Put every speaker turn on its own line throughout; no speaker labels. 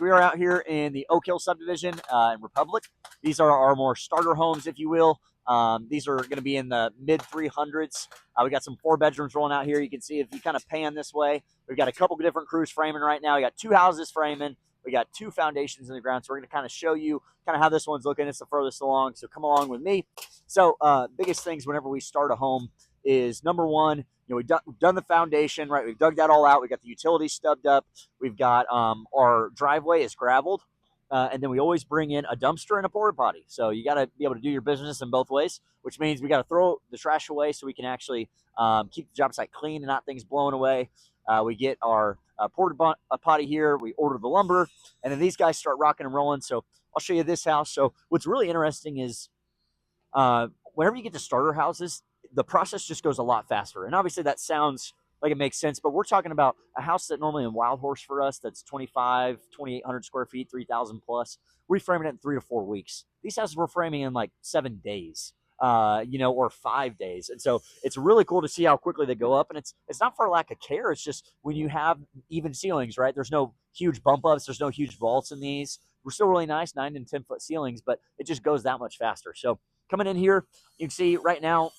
We are out here in the Oak Hill subdivision in Republic. These are our more starter homes, if you will. These are going to be in the mid 300s. We got some 4 bedrooms rolling out here. You can see if you kind of pan this way, we've got a couple of different crews framing right now. We got 2 houses framing. We got 2 foundations in the ground. So we're going to kind of show you kind of how this one's looking. It's the furthest along. So come along with me. So biggest things whenever we start a home is, number one, we've done the foundation, right? We've dug that all out. We've got the utilities stubbed up. We've got our driveway is graveled. And then we always bring in a dumpster and a porta potty. So you got to be able to do your business in both ways, which means we got to throw the trash away so we can actually keep the job site clean and not things blowing away. We get our porta potty here. We order the lumber, and then these guys start rocking and rolling. So I'll show you this house. So what's really interesting is whenever you get to starter houses, the process just goes a lot faster. And obviously that sounds like it makes sense, but we're talking about a house that normally in Wild Horse for us, that's 2,800 square feet, 3,000 plus. We're framing it in 3 to 4 weeks. These houses we're framing in like 7 days, or 5 days. And so it's really cool to see how quickly they go up. And it's not for lack of care. It's just when you have even ceilings, right? There's no huge bump ups. There's no huge vaults in these. We're still really nice, 9 and 10 foot ceilings, but it just goes that much faster. So coming in here, you can see right now,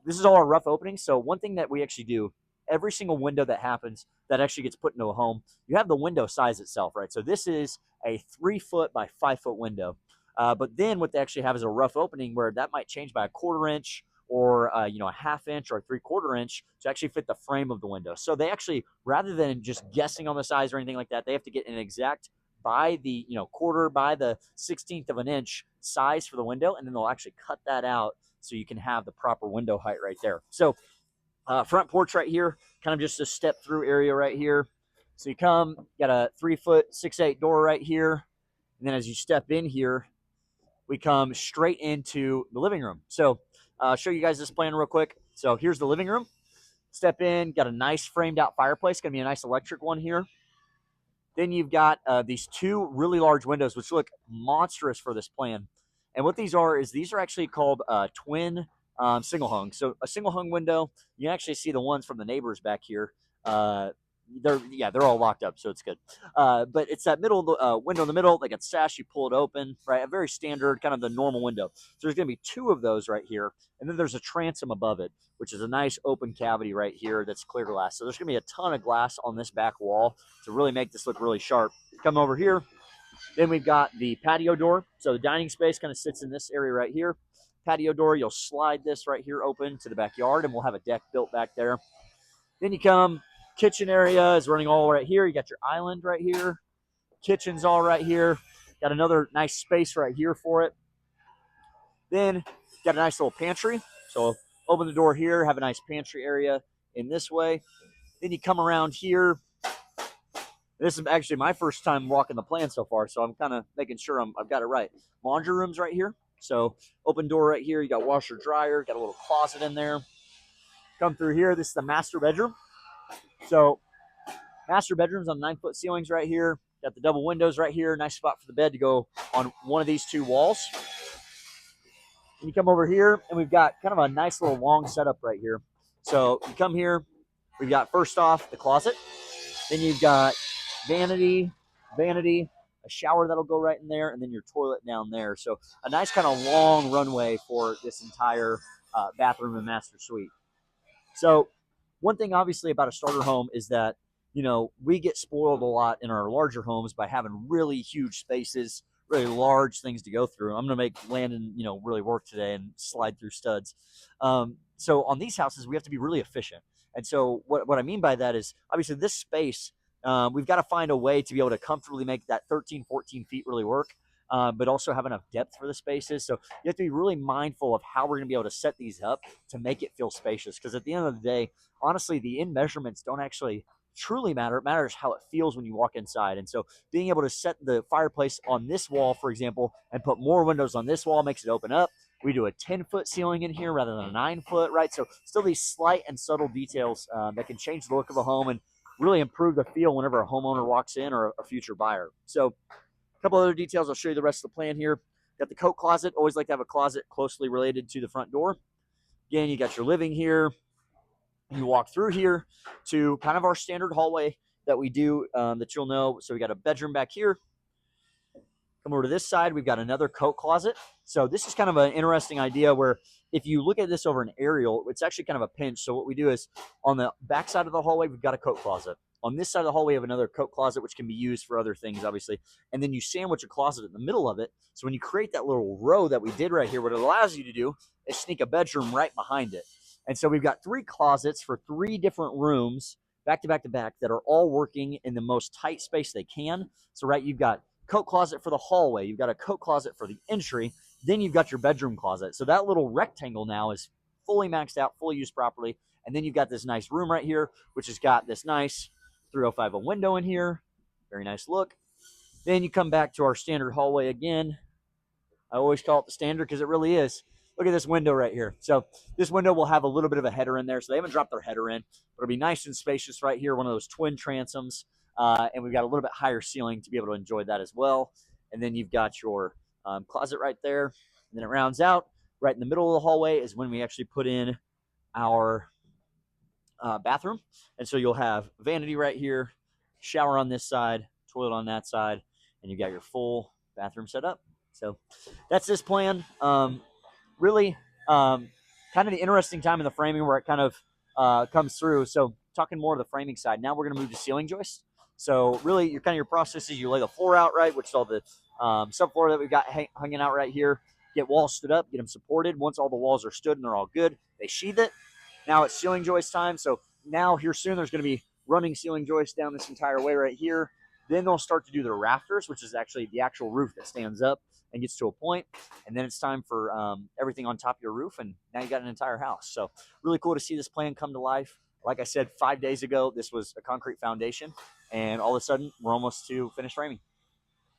this is all our rough openings. So one thing that we actually do, every single window that happens that actually gets put into a home, you have the window size itself, right? So this is a 3 foot by 5 foot window. But then what they actually have is a rough opening where that might change by a 1/4 inch or a 1/2 inch or a 3/4 inch to actually fit the frame of the window. So they actually, rather than just guessing on the size or anything like that, they have to get an exact by the 1/4 by the 1/16 of an inch size for the window, and then they'll actually cut that out so you can have the proper window height right there. So front porch right here, kind of just a step through area right here. So you come, got a 3 foot 6'8" door right here, and then as you step in here, we come straight into the living room. So I'll show you guys this plan real quick. So here's the living room. Step in, got a nice framed out fireplace, gonna be a nice electric one here. Then you've got these 2 really large windows, which look monstrous for this plan. And what these are is these are actually called twin single hung. So a single hung window, you can actually see the ones from the neighbors back here. They're all locked up, so it's good. But it's that middle window in the middle. They got sash. You pull it open, right? A very standard kind of the normal window. So there's going to be 2 of those right here, and then there's a transom above it, which is a nice open cavity right here that's clear glass. So there's going to be a ton of glass on this back wall to really make this look really sharp. Come over here. Then we've got the patio door. So the dining space kind of sits in this area right here. Patio door, you'll slide this right here open to the backyard, and we'll have a deck built back there. Then you come, kitchen area is running all right here. You got your island right here. Kitchen's all right here. Got another nice space right here for it. Then got a nice little pantry. So open the door here, have a nice pantry area in this way. Then you come around here. This is actually my first time walking the plan so far, so I'm kind of making sure I've got it right. Laundry room's right here. So open door right here. You got washer, dryer. Got a little closet in there. Come through here. This is the master bedroom. So master bedroom's on 9 foot ceilings right here. Got the double windows right here. Nice spot for the bed to go on one of these 2 walls. And you come over here, and we've got kind of a nice little long setup right here. So you come here. We've got, first off, the closet. Then you've got vanity, a shower that'll go right in there, and then your toilet down there. So a nice kind of long runway for this entire bathroom and master suite. So one thing obviously about a starter home is that, we get spoiled a lot in our larger homes by having really huge spaces, really large things to go through. I'm going to make Landon, really work today and slide through studs. So on these houses, we have to be really efficient. And so what I mean by that is, obviously this space, we've got to find a way to be able to comfortably make that 13, 14 feet really work, but also have enough depth for the spaces. So you have to be really mindful of how we're going to be able to set these up to make it feel spacious. Because at the end of the day, honestly, the end measurements don't actually truly matter. It matters how it feels when you walk inside. And so being able to set the fireplace on this wall, for example, and put more windows on this wall makes it open up. We do a 10-foot ceiling in here rather than a 9-foot, right? So still these slight and subtle details that can change the look of a home and really improve the feel whenever a homeowner walks in or a future buyer. So a couple other details. I'll show you the rest of the plan here. Got the coat closet. Always like to have a closet closely related to the front door. Again, you got your living here. You walk through here to kind of our standard hallway that we do that you'll know. So we got a bedroom back here. Come over to this side, we've got another coat closet. So this is kind of an interesting idea where if you look at this over an aerial, it's actually kind of a pinch. So what we do is on the back side of the hallway, we've got a coat closet. On this side of the hallway, we have another coat closet, which can be used for other things, obviously. And then you sandwich a closet in the middle of it. So when you create that little row that we did right here, what it allows you to do is sneak a bedroom right behind it. And so we've got 3 closets for 3 different rooms, back to back to back, that are all working in the most tight space they can. So right, you've got coat closet for the hallway, you've got a coat closet for the entry, then you've got your bedroom closet. So that little rectangle now is fully maxed out, fully used properly. And then you've got this nice room right here, which has got this nice 3050 window in here. Very nice look. Then you come back to our standard hallway again. I always call it the standard because it really is. Look at this window right here. So this window will have a little bit of a header in there. So they haven't dropped their header in, but it'll be nice and spacious right here. One of those twin transoms. And we've got a little bit higher ceiling to be able to enjoy that as well. And then you've got your closet right there. And then it rounds out. Right in the middle of the hallway is when we actually put in our bathroom. And so you'll have vanity right here, shower on this side, toilet on that side, and you got your full bathroom set up. So that's this plan. Really kind of the interesting time in the framing where it kind of comes through. So talking more of the framing side, now we're going to move to ceiling joist. So really your process is you lay the floor out right, which is all the subfloor that we've got hanging out right here. Get walls stood up, get them supported. Once all the walls are stood and they're all good, they sheathe it. Now it's ceiling joist time. So now here soon there's going to be running ceiling joists down this entire way right here. Then they'll start to do the rafters, which is actually the actual roof that stands up and gets to a point. And then it's time for everything on top of your roof. And now you got an entire house. So really cool to see this plan come to life. Like I said, 5 days ago, this was a concrete foundation. And all of a sudden, we're almost to finished framing.